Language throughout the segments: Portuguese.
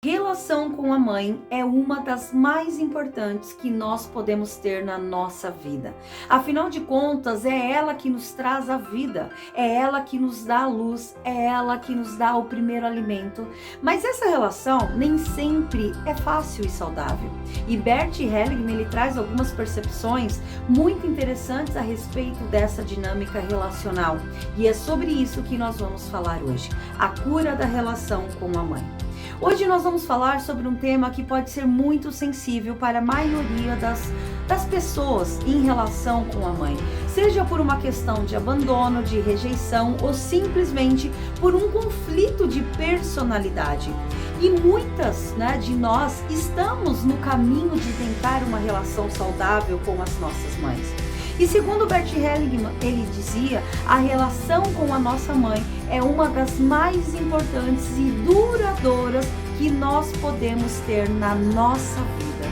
Relação com a mãe é uma das mais importantes que nós podemos ter na nossa vida. Afinal de contas, é ela que nos traz a vida, é ela que nos dá a luz, é ela que nos dá o primeiro alimento. Mas essa relação nem sempre é fácil e saudável. E Bert Hellinger, ele traz algumas percepções muito interessantes a respeito dessa dinâmica relacional. E é sobre isso que nós vamos falar hoje, a cura da relação com a mãe. Hoje nós vamos falar sobre um tema que pode ser muito sensível para a maioria das pessoas em relação com a mãe, seja por uma questão de abandono, de rejeição ou simplesmente por um conflito de personalidade. E muitas, de nós estamos no caminho de tentar uma relação saudável com as nossas mães. E segundo Bert Hellinger, ele dizia, a relação com a nossa mãe é uma das mais importantes e duradouras que nós podemos ter na nossa vida.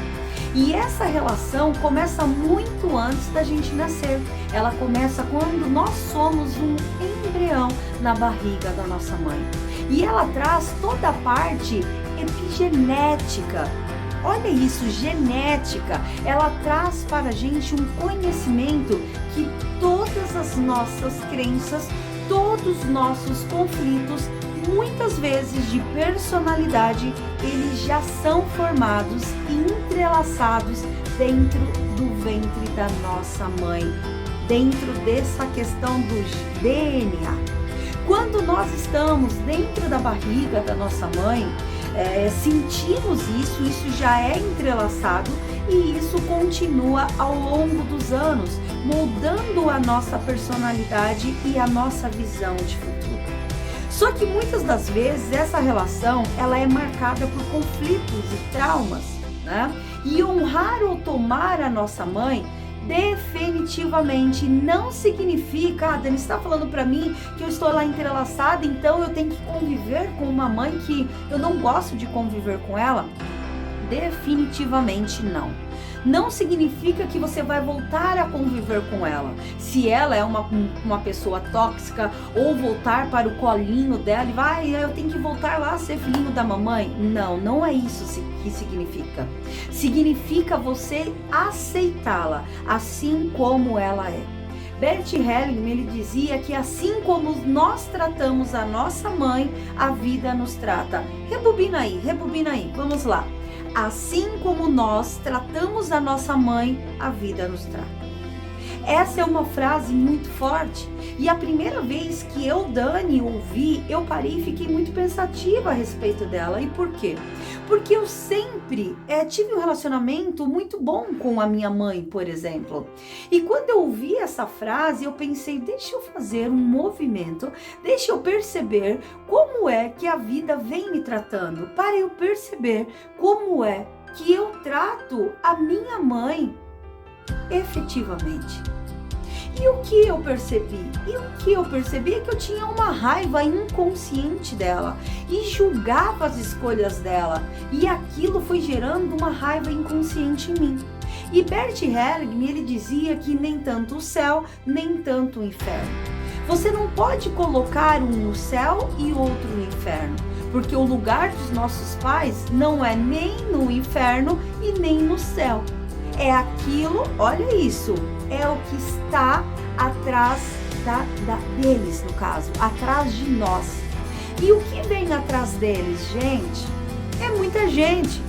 E essa relação começa muito antes da gente nascer. Ela começa quando nós somos um embrião na barriga da nossa mãe. E ela traz toda a parte epigenética. Olha isso, genética. Ela traz para a gente um conhecimento que todas as nossas crenças, todos os nossos conflitos, muitas vezes de personalidade, eles já são formados e entrelaçados dentro do ventre da nossa mãe, dentro dessa questão do DNA. Quando nós estamos dentro da barriga da nossa mãe, sentimos isso já é entrelaçado e isso continua ao longo dos anos, moldando a nossa personalidade e a nossa visão de futuro. Só que muitas das vezes essa relação ela é marcada por conflitos e traumas, E honrar ou tomar a nossa mãe definitivamente não significa, Dani, está falando para mim que eu estou lá entrelaçada, então eu tenho que conviver com uma mãe que eu não gosto de conviver com ela? Definitivamente não. Não significa que você vai voltar a conviver com ela. Se ela é uma pessoa tóxica, ou voltar para o colinho dela e eu tenho que voltar lá a ser filhinho da mamãe. Não, não é isso que significa. Significa você aceitá-la assim como ela é. Bert Hellinger, ele dizia que assim como nós tratamos a nossa mãe, a vida nos trata. Rebobina aí, vamos lá. Assim como nós tratamos a nossa mãe, a vida nos trata. Essa é uma frase muito forte e a primeira vez que eu, Dani, ouvi, eu parei e fiquei muito pensativa a respeito dela. E por quê? Porque eu sempre tive um relacionamento muito bom com a minha mãe, por exemplo. E quando eu ouvi essa frase, eu pensei, deixa eu fazer um movimento, deixa eu perceber como é que a vida vem me tratando, para eu perceber como é que eu trato a minha mãe efetivamente. E o que eu percebi? É que eu tinha uma raiva inconsciente dela e julgava as escolhas dela. E aquilo foi gerando uma raiva inconsciente em mim. E Bert Hellinger, ele dizia que nem tanto o céu, nem tanto o inferno. Você não pode colocar um no céu e outro no inferno. Porque o lugar dos nossos pais não é nem no inferno e nem no céu. É aquilo, olha isso, é o que está atrás deles, no caso, atrás de nós. E o que vem atrás deles, gente? É muita gente.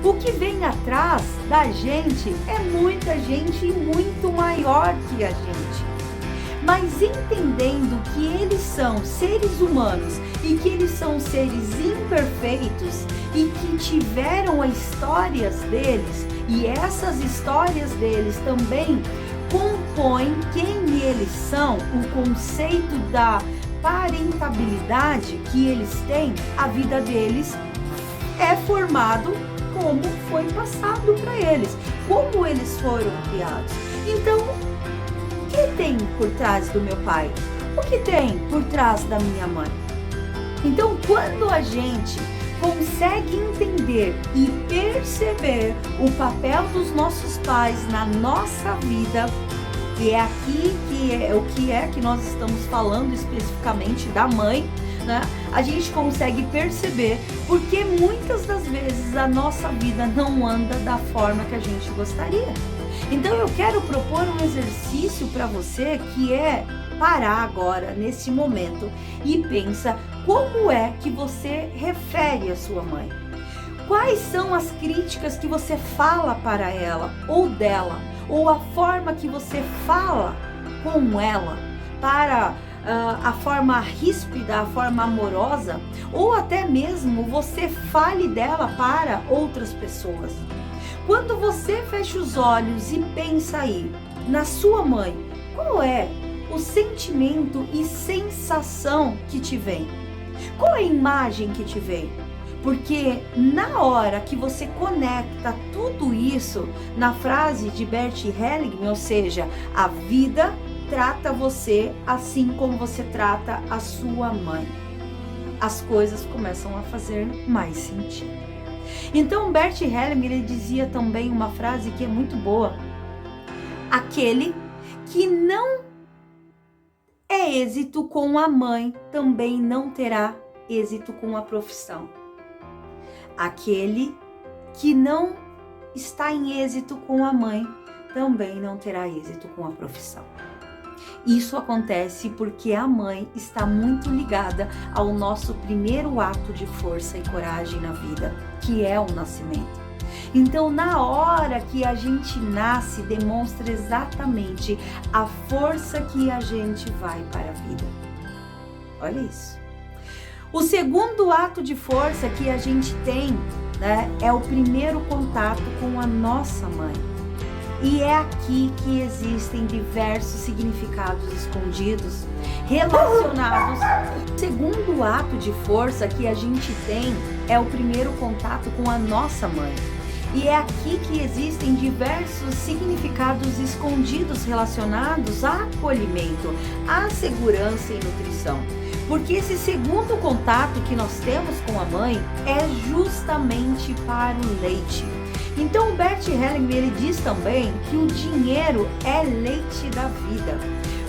O que vem atrás da gente é muita gente e muito maior que a gente. Mas entendendo que eles são seres humanos e que eles são seres imperfeitos e que tiveram as histórias deles, e essas histórias deles também compõem quem eles são, o conceito da parentabilidade que eles têm, a vida deles é formado como foi passado para eles, como eles foram criados. Então, o que tem por trás do meu pai? O que tem por trás da minha mãe? Então, quando a gente consegue entender e perceber o papel dos nossos pais na nossa vida, e é aqui que nós estamos falando especificamente da mãe, né, a gente consegue perceber porque muitas das vezes a nossa vida não anda da forma que a gente gostaria. Então eu quero propor um exercício para você que é parar agora, nesse momento, e pensa como é que você refere a sua mãe. Quais são as críticas que você fala para ela ou dela, ou a forma que você fala com ela, para a forma ríspida, a forma amorosa, ou até mesmo você fale dela para outras pessoas. Quando você fecha os olhos e pensa aí na sua mãe, qual é o sentimento e sensação que te vem? Qual é a imagem que te vem? Porque na hora que você conecta tudo isso na frase de Bert Hellinger, ou seja, a vida trata você assim como você trata a sua mãe, as coisas começam a fazer mais sentido. Então Bert Hellinger, ele dizia também uma frase que é muito boa: aquele que não é êxito com a mãe também não terá êxito com a profissão. Aquele que não está em êxito com a mãe também não terá êxito com a profissão. Isso acontece porque a mãe está muito ligada ao nosso primeiro ato de força e coragem na vida, que é o nascimento. Então, na hora que a gente nasce, demonstra exatamente a força que a gente vai para a vida. Olha isso. O segundo ato de força que a gente tem, né, é o primeiro contato com a nossa mãe. E é aqui que existem diversos significados escondidos relacionados. O segundo ato de força que a gente tem é o primeiro contato com a nossa mãe. E é aqui que existem diversos significados escondidos relacionados a acolhimento, a segurança e nutrição. Porque esse segundo contato que nós temos com a mãe é justamente para o leite. Então o Bert Hellinger, ele diz também que o dinheiro é leite da vida.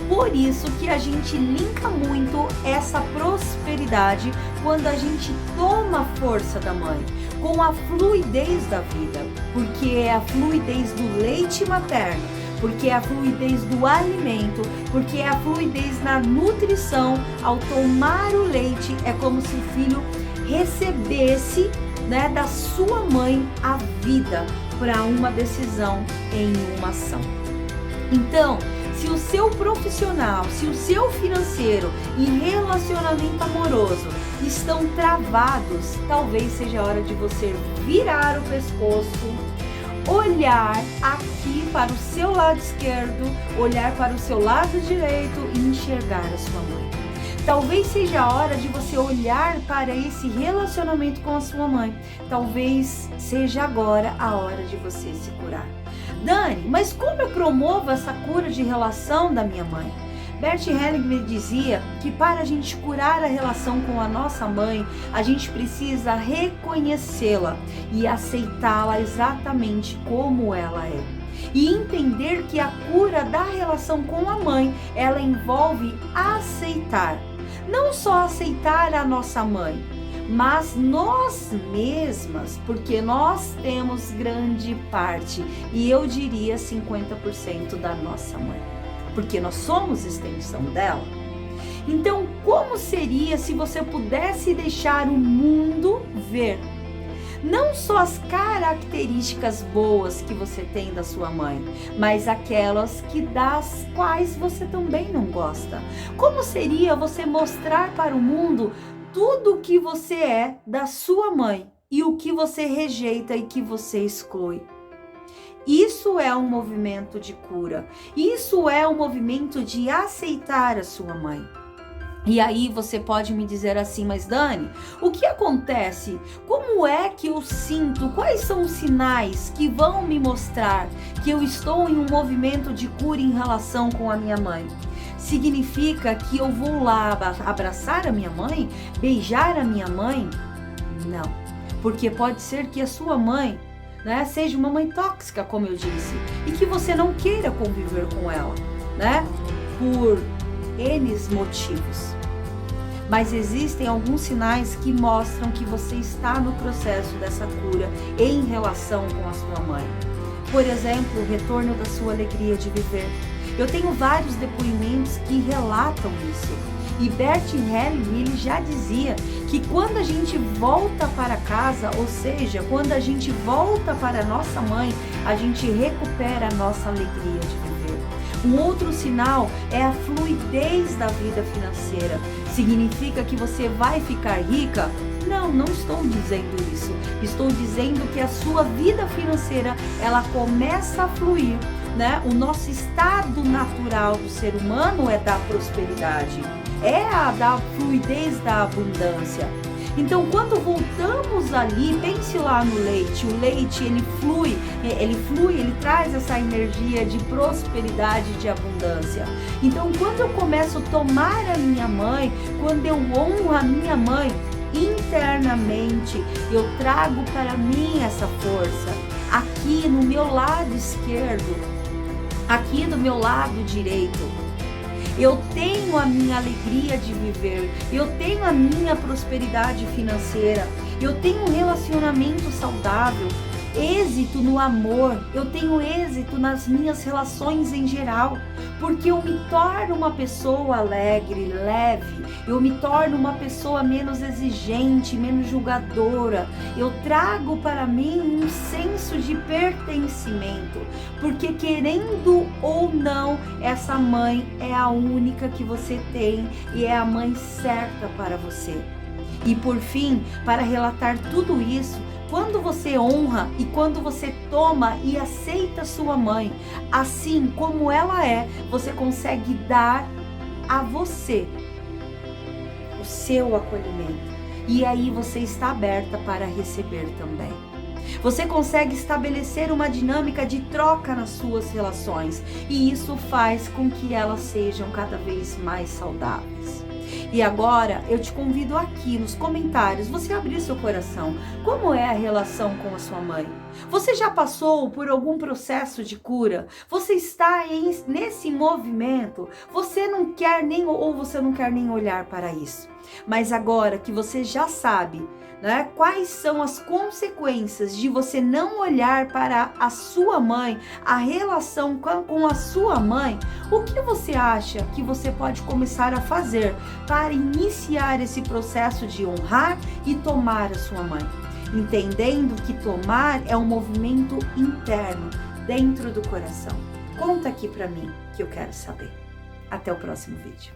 Por isso que a gente linka muito essa prosperidade quando a gente toma a força da mãe, com a fluidez da vida, porque é a fluidez do leite materno, porque é a fluidez do alimento, porque é a fluidez na nutrição. Ao tomar o leite, é como se o filho recebesse, né, da sua mãe a vida para uma decisão em uma ação. Então, se o seu profissional, se o seu financeiro e relacionamento amoroso estão travados, talvez seja a hora de você virar o pescoço, olhar aqui para o seu lado esquerdo, olhar para o seu lado direito e enxergar a sua mãe. Talvez seja a hora de você olhar para esse relacionamento com a sua mãe. Talvez seja agora a hora de você se curar. Dani, mas como eu promovo essa cura de relação da minha mãe? Bert Hellinger dizia que para a gente curar a relação com a nossa mãe, a gente precisa reconhecê-la e aceitá-la exatamente como ela é. E entender que a cura da relação com a mãe, ela envolve aceitar. Não só aceitar a nossa mãe, mas nós mesmas, porque nós temos grande parte, e eu diria 50% da nossa mãe, porque nós somos extensão dela. Então, como seria se você pudesse deixar o mundo ver não só as características boas que você tem da sua mãe, mas aquelas das quais você também não gosta? Como seria você mostrar para o mundo tudo o que você é da sua mãe e o que você rejeita e que você exclui? Isso é um movimento de cura. Isso é um movimento de aceitar a sua mãe. E aí você pode me dizer assim, mas Dani, o que acontece? Como é que eu sinto? Quais são os sinais que vão me mostrar que eu estou em um movimento de cura em relação com a minha mãe? Significa que eu vou lá abraçar a minha mãe? Beijar a minha mãe? Não, porque pode ser que a sua mãe, né, seja uma mãe tóxica, como eu disse, e que você não queira conviver com ela, né, por N motivos. mas existem alguns sinais que mostram que você está no processo dessa cura em relação com a sua mãe. Por exemplo, o retorno da sua alegria de viver. Eu tenho vários depoimentos que relatam isso. E Bert Helling, ele já dizia que quando a gente volta para casa, ou seja, quando a gente volta para a nossa mãe, a gente recupera a nossa alegria de viver. Um outro sinal é a fluidez da vida financeira. Significa que você vai ficar rica? Não, não estou dizendo isso. Estou dizendo que a sua vida financeira, ela começa a fluir, né? O nosso estado natural do ser humano é da prosperidade, é a da fluidez da abundância. Então, quando voltamos ali, pense lá no leite. O leite, ele flui, ele traz essa energia de prosperidade, de abundância. Então, quando eu começo a tomar a minha mãe, quando eu honro a minha mãe, internamente, eu trago para mim essa força. Aqui no meu lado esquerdo, aqui do meu lado direito, eu tenho a minha alegria de viver, eu tenho a minha prosperidade financeira, eu tenho um relacionamento saudável, êxito no amor, eu tenho êxito nas minhas relações em geral, porque eu me torno uma pessoa alegre, leve, eu me torno uma pessoa menos exigente, menos julgadora, eu trago para mim um senso de pertencimento, porque querendo ou não, essa mãe é a única que você tem e é a mãe certa para você. E por fim, para relatar tudo isso, quando você honra e quando você toma e aceita sua mãe, assim como ela é, você consegue dar a você o seu acolhimento. E aí você está aberta para receber também. Você consegue estabelecer uma dinâmica de troca nas suas relações e isso faz com que elas sejam cada vez mais saudáveis. E agora eu te convido aqui nos comentários, você abrir seu coração. Como é a relação com a sua mãe? Você já passou por algum processo de cura? Você está nesse movimento? Você não quer nem olhar para isso. Mas agora que você já sabe, né, quais são as consequências de você não olhar para a sua mãe, a relação com a sua mãe, o que você acha que você pode começar a fazer para iniciar esse processo de honrar e tomar a sua mãe? Entendendo que tomar é um movimento interno, dentro do coração. Conta aqui para mim que eu quero saber. Até o próximo vídeo.